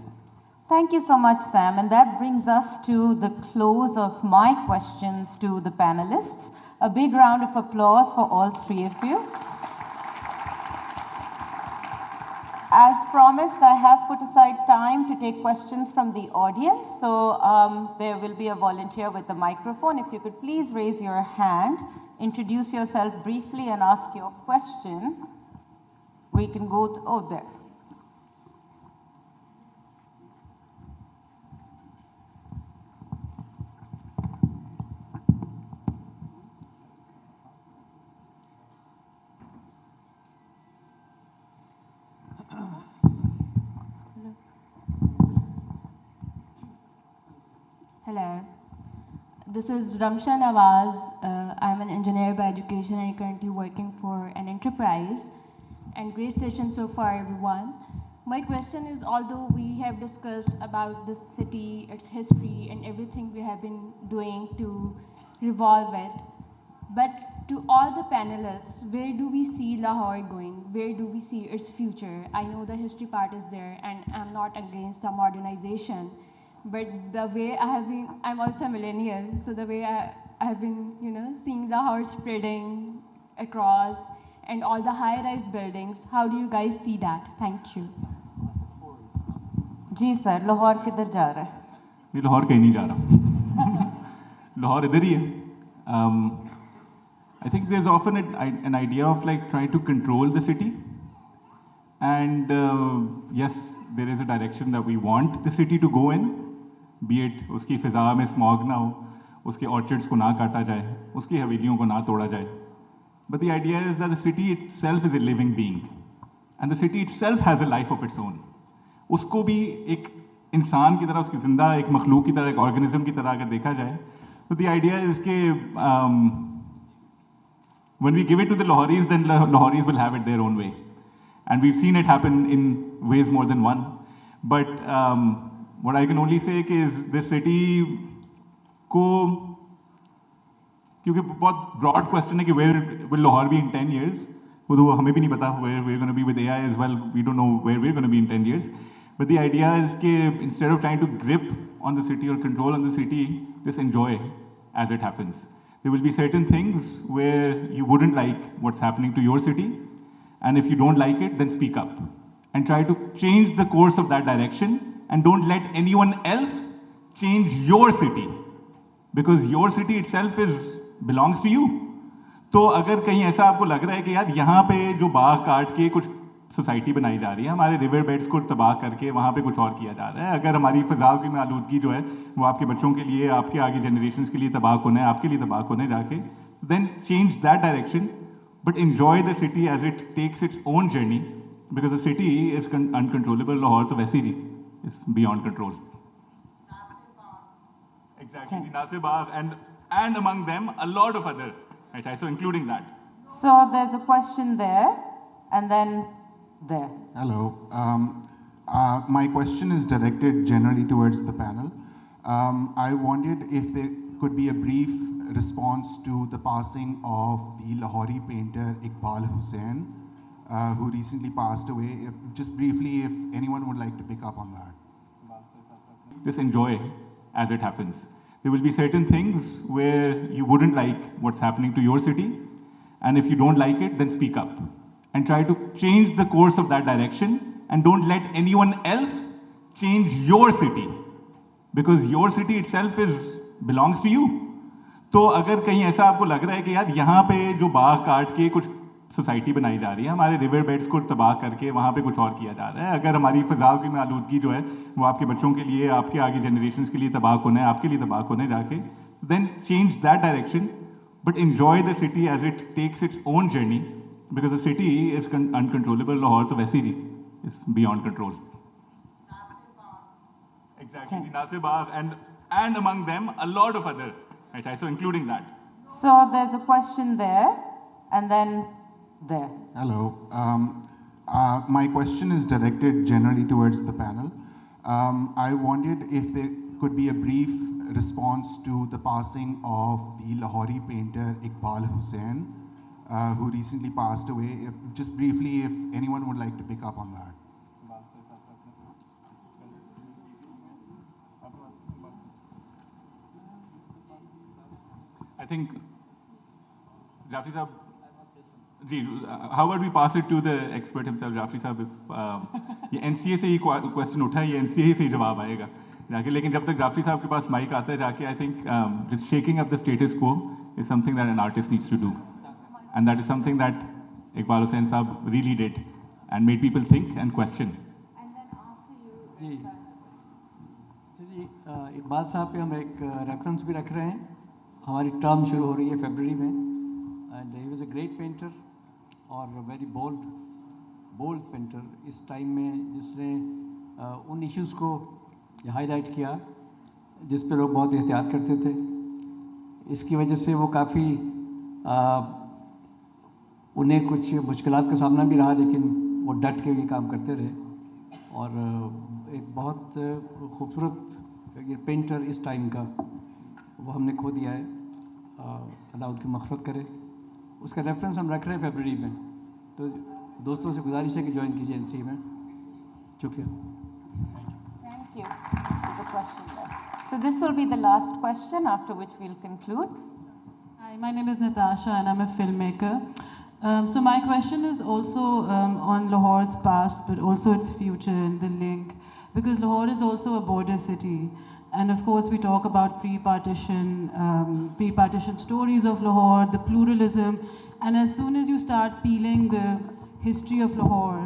Thank you so much, Sam. And that brings us to the close of my questions to the panelists. A big round of applause for all three of you. As promised, I have put aside time to take questions from the audience. So there will be a volunteer with the microphone. If you could please raise your hand, introduce yourself briefly and ask your question. We can go to, oh, there. Hello, this is Ramsha Nawaz. I'm an engineer by education and currently working for an enterprise. And great session so far, everyone. My question is, although we have discussed about this city, its history, and everything we have been doing to revolve it, but to all the panelists, where do we see Lahore going? Where do we see its future? I know the history part is there, and I'm not against the modernization. But the way I have been, I'm also a millennial, so the way I have been, you know, seeing Lahore spreading across and all the high-rise buildings, how do you guys see that? Thank you. जी sir, Lahore किधर जा रहा है? नहीं, लाहौर कहीं नहीं जा रहा. लाहौर इधर ही है. I think there's often an idea of like trying to control the city. And yes, there is a direction that we want the city to go in. Be it उसकी फिजा में स्मॉग ना हो, उसके ऑर्चर्ड्स को ना काटा जाए, उसकी हवेलियों को ना तोड़ा जाए. But the idea is that the city itself is a living being, and the city itself has a life of its own. उसको भी एक इंसान की तरह, उसकी जिंदा एक मखलूक की तरह, एक ऑर्गेनिज्म की तरह अगर देखा जाए, तो the idea is कि when we give it to the Lahoris, then Lahoris will have it their own way. And we've seen it happen in ways more than one. But what I can only say is this city को, क्योंकि बहुत broad question है कि where will Lahore be in 10 years? वो तो हमें भी नहीं पता where we're going to be with AI as well. We don't know where we're going to be in 10 years. But the idea is कि instead of trying to grip on the city or control on the city, just enjoy as it happens. There will be certain things where you wouldn't like what's happening to your city. And if you don't like it, then speak up and try to change the course of that direction, and don't let anyone else change your city, because your city itself belongs to you. तो अगर कहीं ऐसा आपको लग रहा है कि यार यहाँ पे जो बाग काट के कुछ सोसाइटी बनाई जा रही है, हमारे रिवर बेड्स को तबाह करके वहाँ पे कुछ और किया जा रहा है। अगर हमारी फ़ज़ा की में आलूदगी जो है वो आपके बच्चों के लिए, आपके आगे जनरेशन के लिए तबाह होने, आपके लिए तबाह होने जाके, then change that direction, but enjoy the city as it takes its own journey, because the city is uncontrollable. Lahore to वैसे ही is beyond control. Exactly, Nasibagh, and among them a lot of other, right? So including that. So there's a question there, and then there. Hello. My question is directed generally towards the panel. I wondered if there could be a brief response to the passing of the Lahori painter Iqbal Hussain, who recently passed away. Just briefly, if anyone would like to pick up on that. Just enjoy as it happens. There will be certain things where you wouldn't like what's happening to your city, and if you don't like it, then speak up and try to change the course of that direction, and don't let anyone else change your city, because your city itself belongs to you. तो अगर कहीं ऐसा आपको लग रहा है कि यार यहाँ पे जो बाग काट के कुछ सोसाइटी बनाई जा रही है, हमारे रिवर बेड्स को तबाह करके वहाँ पे कुछ और किया जा रहा है, अगर हमारी फ़ज़ा की में आलूदगी जो है वो आपके बच्चों के लिए, आपके आगे जनरेशन के लिए तबाह होने, आपके लिए तबाह होने जाके, then change that direction, but enjoy the city as it takes its own journey, because the city is uncontrollable. Lahore to वैसे ही is beyond control. Exactly, Nasibagh, and among them a lot of other, right? So including that. So there's a question there, and then there. Hello. My question is directed generally towards the panel. I wondered if there could be a brief response to the passing of the Lahori painter Iqbal Hussain, who recently passed away. Just briefly, if anyone would like to pick up on that. I think, Rafi Sahab, how about we pass it to the expert himself, Rafi Sahab, if ये NCA से ही question उठा है, ये NCA से ही जवाब आएगा जाके, लेकिन जब तक Rafi Sahab के पास माइक आता है जाके, I think just shaking up the status quo is something that an artist needs to do, and that is something that Iqbal Hussain Sahab really did and made people think and question. जी जी, इकबाल साहब पे हम एक reference भी रख रहे हैं। हमारी term शुरू हो रही है फरवरी में, and he was a great painter और वेरी बोल्ड पेंटर इस टाइम में, जिसने उन इश्यूज़ को हाईलाइट किया जिस पे लोग बहुत एहतियात करते थे। इसकी वजह से वो काफ़ी उन्हें कुछ मुश्किलात का सामना भी रहा, लेकिन वो डट के ये काम करते रहे, और एक बहुत खूबसूरत ये पेंटर इस टाइम का वो हमने खो दिया है। अल्लाह उनकी मग़फ़िरत करे। उसका रेफरेंस हम रख रहे हैं फरवरी में, तो दोस्तों से गुजारिश है कि ज्वाइन कीजिए एनसी में। शुक्रिया। Thank you. There's a question there. So this will be the last question, after which we'll conclude. Hi, my name is Natasha and I'm a filmmaker. So my question is also on Lahore's past, but also its future and the link, because Lahore is also a border city. And of course, we talk about pre-partition stories of Lahore, the pluralism. And as soon as you start peeling the history of Lahore,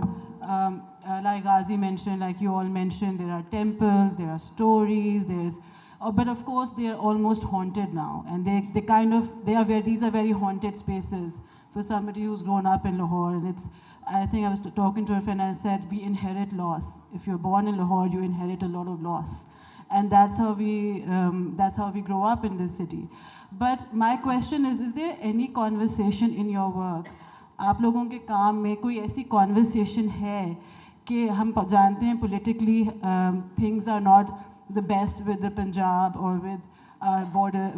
like Ghazi mentioned, like you all mentioned, there are temples, there are stories, but of course, they are almost haunted now. And these are very haunted spaces for somebody who's grown up in Lahore. And I think I was talking to a friend and I said, we inherit loss. If you're born in Lahore, you inherit a lot of loss. And that's how we grow up in this city. But my question is there any conversation in your work, आप लोगों के काम में कोई ऐसी conversation है कि हम जानते हैं politically things are not the best with the Punjab or with our border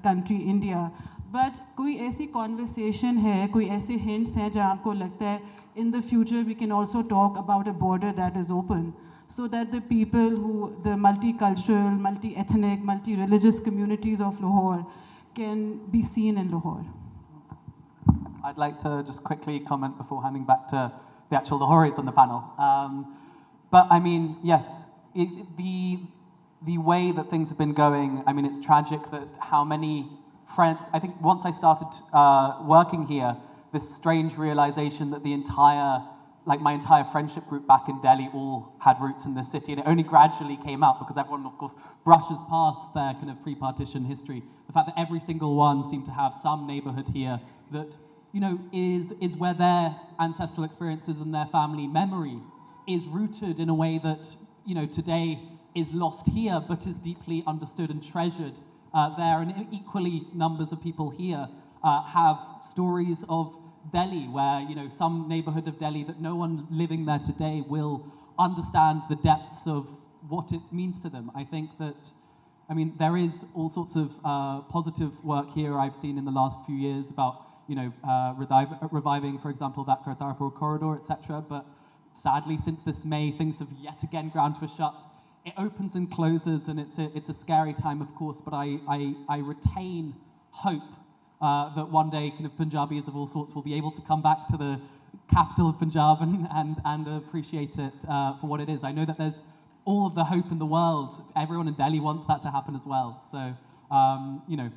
country India, but कोई ऐसी conversation है, कोई ऐसे hints हैं जहाँ आपको लगता है in the future we can also talk about a border that is open, so that the people the multicultural, multi-ethnic, multi-religious communities of Lahore can be seen in Lahore? I'd like to just quickly comment before handing back to the actual Lahoreans on the panel. But I mean, yes, the way that things have been going, I mean, it's tragic that how many friends, I think once I started working here, this strange realization that the entire like my entire friendship group back in Delhi all had roots in this city, and it only gradually came out because everyone, of course, brushes past their kind of pre-partition history. The fact that every single one seemed to have some neighborhood here that, you know, is where their ancestral experiences and their family memory is rooted in a way that, you know, today is lost here, but is deeply understood and treasured there. And equally, numbers of people here have stories of Delhi, where, you know, some neighborhood of Delhi that no one living there today will understand the depths of what it means to them. I think that, I mean, there is all sorts of positive work here I've seen in the last few years about, you know, reviving, for example, that Kartarpur corridor, etc. But sadly, since this May, things have yet again ground to a shut. It opens and closes, and it's a scary time, of course, but I retain hope that one day kind of Punjabis of all sorts will be able to come back to the capital of Punjab and appreciate it for what it is. I know that there's all of the hope in the world. Everyone in Delhi wants that to happen as well. So, you know,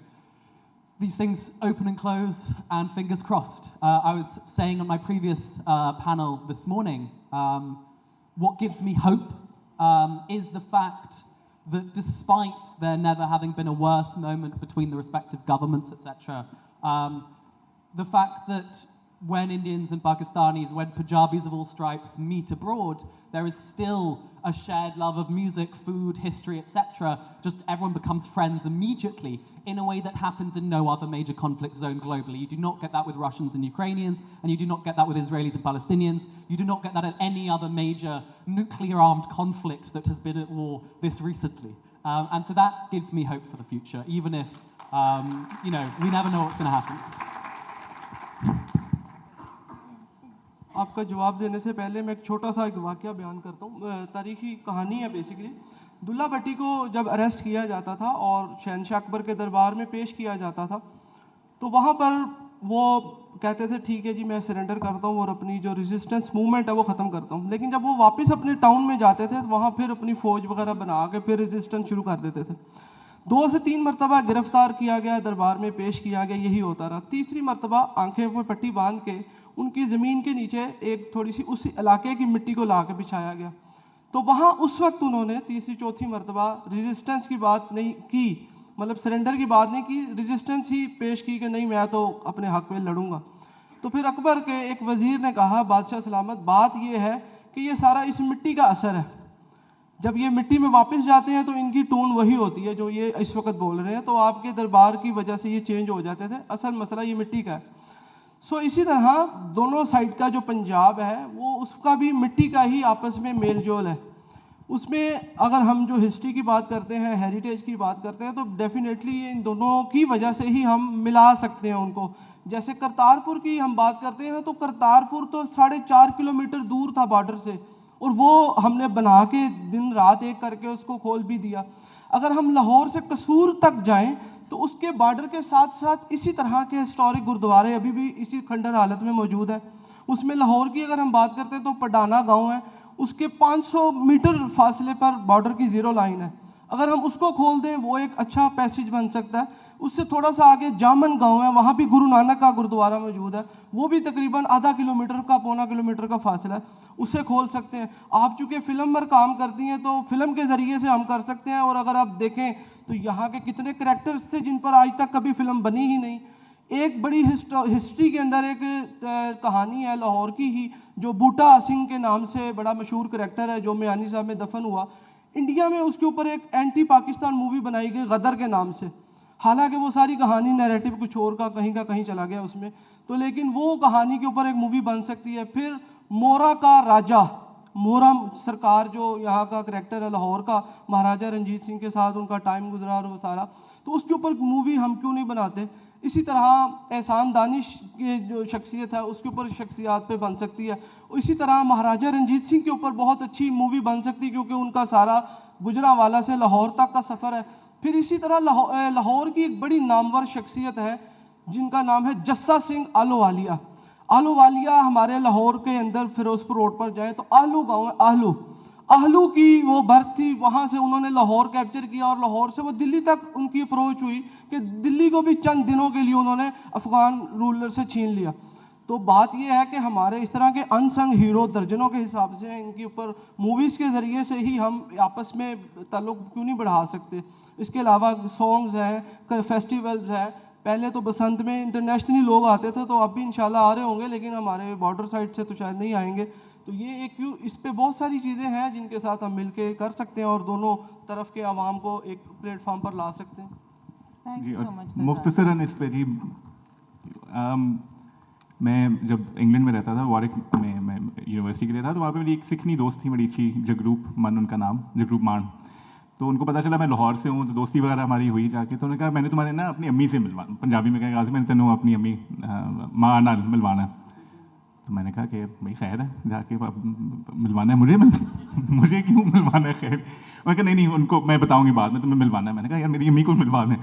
these things open and close, and fingers crossed. I was saying on my previous panel this morning, what gives me hope is the fact that despite there never having been a worse moment between the respective governments, etc., the fact that when Indians and Pakistanis, when Punjabis of all stripes meet abroad, there is still a shared love of music, food, history, etc. Just everyone becomes friends immediately in a way that happens in no other major conflict zone globally. You do not get that with Russians and Ukrainians, and you do not get that with Israelis and Palestinians. You do not get that at any other major nuclear-armed conflict that has been at war this recently. And so that gives me hope for the future, even if, you know, we never know what's going to happen. आपका जवाब देने से पहले मैं एक छोटा सा एक वाकया बयान करता हूँ। तारीखी कहानी है बेसिकली। दुल्ला भट्टी को जब अरेस्ट किया जाता था और शहनशाह अकबर के दरबार में पेश किया जाता था, तो वहाँ पर वो कहते थे ठीक है जी मैं सरेंडर करता हूँ और अपनी जो रेजिस्टेंस मूवमेंट है वो ख़त्म करता हूँ। लेकिन जब वो वापस अपने टाउन में जाते थे तो वहाँ फिर अपनी फ़ौज वगैरह बना के फिर रेजिस्टेंस शुरू कर देते थे। 2 से 3 मरतबा गिरफ्तार किया गया, दरबार में पेश किया गया, यही होता रहा। तीसरी मरतबा आंखें पर पट्टी बांध के उनकी ज़मीन के नीचे एक थोड़ी सी उस इलाके की मिट्टी को ला के बिछाया गया। तो वहाँ उस वक्त उन्होंने तीसरी चौथी मरतबा रेजिस्टेंस की बात नहीं की, मतलब सरेंडर की बात नहीं की, रेजिस्टेंस ही पेश की कि नहीं मैं तो अपने हक में लड़ूंगा। तो फिर अकबर के एक वज़ीर ने कहा, बादशाह सलामत, बात ये है कि ये सारा इस मिट्टी का असर है। जब ये मिट्टी में वापस जाते हैं तो इनकी टोन वही होती है जो ये इस वक्त बोल रहे हैं, तो आपके दरबार की वजह से ये चेंज हो जाते थे। असल मसला ये मिट्टी का है। सो इसी तरह दोनों साइड का जो पंजाब है वो उसका भी मिट्टी का ही आपस में मेल जोल है। उसमें अगर हम जो हिस्ट्री की बात करते हैं, हेरिटेज की बात करते हैं, तो डेफिनेटली इन दोनों की वजह से ही हम मिला सकते हैं उनको। जैसे करतारपुर की हम बात करते हैं तो करतारपुर तो 4.5 किलोमीटर दूर था बॉर्डर से, और वो हमने बना के दिन रात एक करके उसको खोल भी दिया। अगर हम लाहौर से कसूर तक जाएं तो उसके बॉर्डर के साथ साथ इसी तरह के हिस्टोरिक गुरुद्वारे अभी भी इसी खंडर हालत में मौजूद है। उसमें लाहौर की अगर हम बात करते हैं तो पडाना गांव है, उसके 500 मीटर फासले पर बॉर्डर की 0 लाइन है। अगर हम उसको खोल दें वो एक अच्छा पैसेज बन सकता है। उससे थोड़ा सा आगे जामन गांव है, वहाँ भी गुरु नानक का गुरुद्वारा मौजूद है, वो भी तकरीबन आधा किलोमीटर का पौना किलोमीटर का फासला है, उसे खोल सकते हैं। आप चूँकि फ़िल्म पर काम करती हैं तो फिल्म के ज़रिए से हम कर सकते हैं। और अगर आप देखें तो यहाँ के कितने करैक्टर्स थे जिन पर आज तक कभी फिल्म बनी ही नहीं। एक बड़ी हिस्ट्री के अंदर एक कहानी है लाहौर की ही, जो बूटा सिंह के नाम से बड़ा मशहूर करैक्टर है जो मियानी साहब में दफन हुआ। इंडिया में उसके ऊपर एक एंटी पाकिस्तान मूवी बनाई गई गदर के नाम से, हालांकि वो सारी कहानी नैरेटिव कुछ और का कहीं चला गया उसमें, तो लेकिन वो कहानी के ऊपर एक मूवी बन सकती है। फिर मोरा का राजा, मोरा सरकार जो यहाँ का करैक्टर है लाहौर का, महाराजा रंजीत सिंह के साथ उनका टाइम गुजरा और वो सारा, तो उसके ऊपर मूवी हम क्यों नहीं बनाते। इसी तरह एहसान दानिश की जो शख्सियत है उसके ऊपर शख्सियात पे बन सकती है। इसी तरह महाराजा रंजीत सिंह के ऊपर बहुत अच्छी मूवी बन सकती है क्योंकि उनका सारा गुजरांवाला से लाहौर तक का सफ़र है। फिर इसी तरह लाहौर की एक बड़ी नामवर शख्सियत है जिनका नाम है जस्सा सिंह आलोवालिया। आलोवालिया हमारे लाहौर के अंदर फिरोजपुर रोड पर जाए तो आलू गांव है, आहलू की वो बर्थ थी, वहाँ से उन्होंने लाहौर कैप्चर किया और लाहौर से वो दिल्ली तक उनकी अप्रोच हुई कि दिल्ली को भी चंद दिनों के लिए उन्होंने अफ़गान रूलर से छीन लिया। تو بات یہ ہے کہ ہمارے اس طرح کے انسنگ ہیرو درجنوں کے حساب سے ہیں, ان کے اوپر موویز کے ذریعے سے ہی ہم آپس میں تعلق کیوں نہیں بڑھا سکتے. اس کے علاوہ سانگز ہیں, فیسٹیولز ہیں. پہلے تو بسنت میں انٹرنیشنلی لوگ آتے تھے, تو اب بھی انشاءاللہ آ رہے ہوں گے, لیکن ہمارے بارڈر سائڈ سے تو شاید نہیں آئیں گے. تو یہ ایک اس پہ بہت ساری چیزیں ہیں جن کے ساتھ ہم مل کے کر سکتے ہیں اور دونوں طرف کے عوام کو ایک پلیٹ فارم پر لا سکتے ہیں. Thank you so much. مختصراً اس پہ جی, میں جب انگلینڈ میں رہتا تھا, وارک میں یونیورسٹی کے لیے تھا, تو وہاں پہ میری ایک سکھنی دوست تھی بڑی اچھی, جگروپ من ان کا نام, جگروپ مان. تو ان کو پتا چلا میں لاہور سے ہوں, تو دوستی وغیرہ ہماری ہوئی جا کے. تو انہوں نے کہا میں نے تمہارے نا اپنی امی سے ملوانا, پنجابی میں کہا غازی میں نے تینوں اپنی امی ماں نال ملوانا. تو میں نے کہا کہ بھائی خیر ہے, جا کے ملوانا ہے مجھے کیوں ملوانا ہے, خیر. میں کہا نہیں ان کو میں بتاؤں گی بعد میں, تمہیں ملوانا ہے. میں نے کہا یار میری امی کو ملوانا ہے.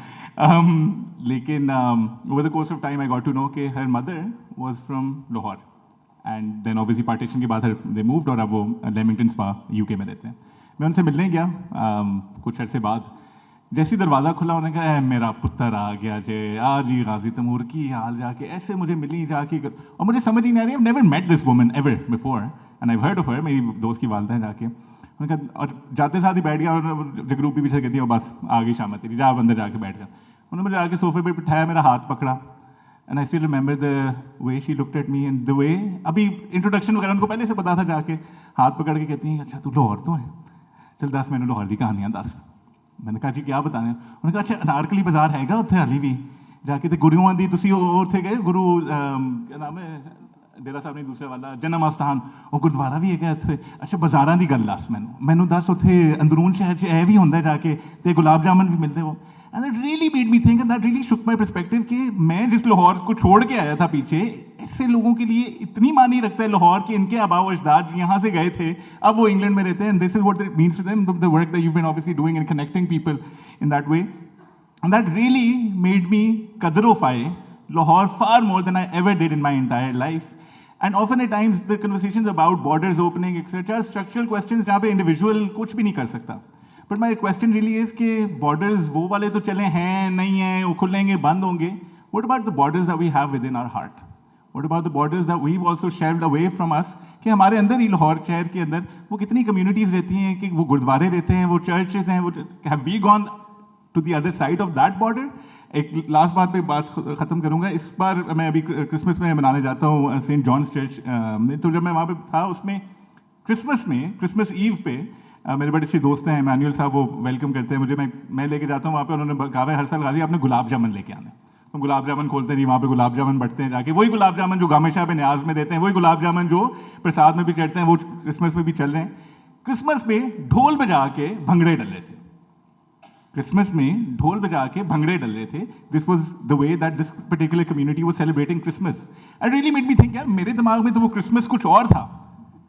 لیکن over the course of time I got to know کہ ہر mother was from Lahore, and then obviously partition کے بعد دے مووڈ, اور اب وہ لیمنگٹن اسپا یو کے میں رہتے ہیں. میں ان سے ملنے گیا کچھ عرصے بعد. جیسی دروازہ کھلا انہوں نے کہا اے میرا پتر آ گیا جے, آ جی غازی تیمور کی حال, جا کے ایسے مجھے ملی جا کے, اور مجھے سمجھ ہی نہیں آ رہی, I've never met this woman ever before and I've heard of her. میری دوست کی والدہ ہیں جا کے, انہوں نے کہا, اور جاتے ساتھ ہی بیٹھ گیا, اور جگروپ بھی پیچھے کہتی ہے بس آ گئی شامت تیری, جا اندر جا کے بیٹھ جا. انہوں نے مجھے آ کے صوفے پہ بٹھایا, میرا ہاتھ پکڑا, and I still remember the way she looked at me and the way, ابھی انٹروڈکشن وغیرہ ان کو پہلے سے پتا تھا, جا کے ہاتھ پکڑ کے کہتی ہیں اچھا تو لاہور تو ہے, چل دس میں نے لاہور کی کہانیاں دس. میں نے کہا جی کیا بتانے. انہوں نے کہا اچھا انارکلی بازار ہے گا اتنے حالی بھی, جا کے گروؤں دی تسی اتنے گئے, گرو کیا نام ہے ڈیرا صاحب نہیں دوسرے والا جنم آستان, وہ گردوارا بھی ہے اتنے. اچھا بازاراں دی گل دس مینوں دس اتنے اندرون شہر چ اے بھی ہوندا جا کے, تے گلاب جامن بھی ملتے وہ. And that really made me think, and that really shook my perspective کہ میں جس لاہور کو چھوڑ کے آیا تھا پیچھے, ایسے لوگوں کے لیے اتنی معنی رکھتا ہے لاہور کہ ان کے آباء و اجداد یہاں سے گئے تھے, اب وہ انگلینڈ میں رہتے ہیں, and this is what it means to them, the work that you've been obviously doing and connecting people in that way. And that really made me qadrify Lahore far more than I ever did in my entire life. And often at times the conversations about borders opening etc are structural questions جہاں پہ individual کچھ بھی نہیں کر سکتا. But my question really is کہ borders وہ والے تو چلے ہیں نہیں ہیں, وہ کھلیں گے بند ہوں گے. What about the borders that we have within our heart? What about the borders that we've also shelved away from us? کہ ہمارے اندر ہی لاہور شہر کے اندر وہ کتنی کمیونٹیز رہتی ہیں, کہ وہ گردوارے رہتے ہیں, وہ چرچز ہیں, وہ have we gone to the other side of that border? ایک لاسٹ بات پہ بات ختم کروں گا. اس بار میں ابھی کرسمس میں منانے جاتا ہوں سینٹ جانس چرچ میں, تو جب میں وہاں پہ تھا اس میں کرسمس ایو پہ میرے بڑے اچھے دوست ہیں ایمانویل صاحب, وہ ویلکم کرتے ہیں مجھے, میں لے کے جاتا ہوں وہاں پہ. انہوں نے کہا ہے ہر سال غازی آپ نے گلاب جامن لے کے آنا ہے. تو گلاب جامن کھولتے ہیں جی, وہاں پہ گلاب جامن بٹتے ہیں جا کے, وہی گلاب جامن جو گامے شاہ پہ نیاز میں دیتے ہیں, وہی گلاب جامن جو پرساد میں بھی چڑھتے ہیں, وہ کرسمس میں بھی چل رہے ہیں. کرسمس میں ڈھول بجا کے بھنگڑے ڈل رہے تھے, کرسمس میں ڈھول بجا کے بھنگڑے ڈل رہے تھے. This was the way that this particular community was celebrating Christmas. And really made me think یار میرے دماغ میں تو وہ کرسمس کچھ اور تھا,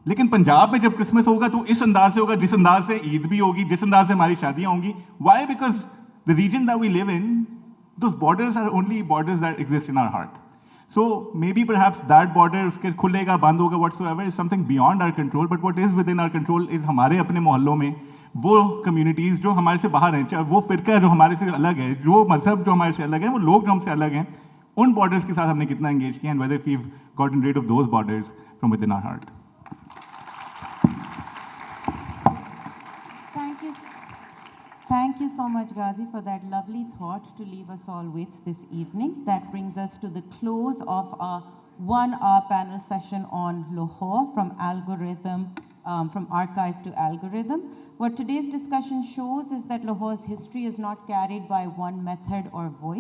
لیکن پنجاب میں جب کرسمس ہوگا تو اس انداز سے ہوگا جس انداز سے عید بھی ہوگی, جس انداز سے ہماری شادیاں ہوں گی. Why? Because the reason that we live in, those borders are only borders that exist in our heart. So maybe perhaps that border اس کے کھلے گا بند ہوگا whatsoever is something beyond our control, but what is within our control is ہمارے اپنے محلوں میں وہ communities جو ہمارے سے باہر ہیں, چاہے وہ فرقہ جو ہمارے سے الگ ہے, جو مذہب جو ہمارے سے الگ ہے, وہ لوگ جو ہم سے الگ ہیں, ان بارڈرز کے ساتھ ہم نے کتنا انگیج کیا, and whether we've gotten rid of those borders from within our heart. Thank you so much, Ghazi, for that lovely thought to leave us all with this evening. That brings us to the close of our 1-hour panel session on Lahore, from archive to algorithm. What today's discussion shows is that Lahore's history is not carried by one method or voice.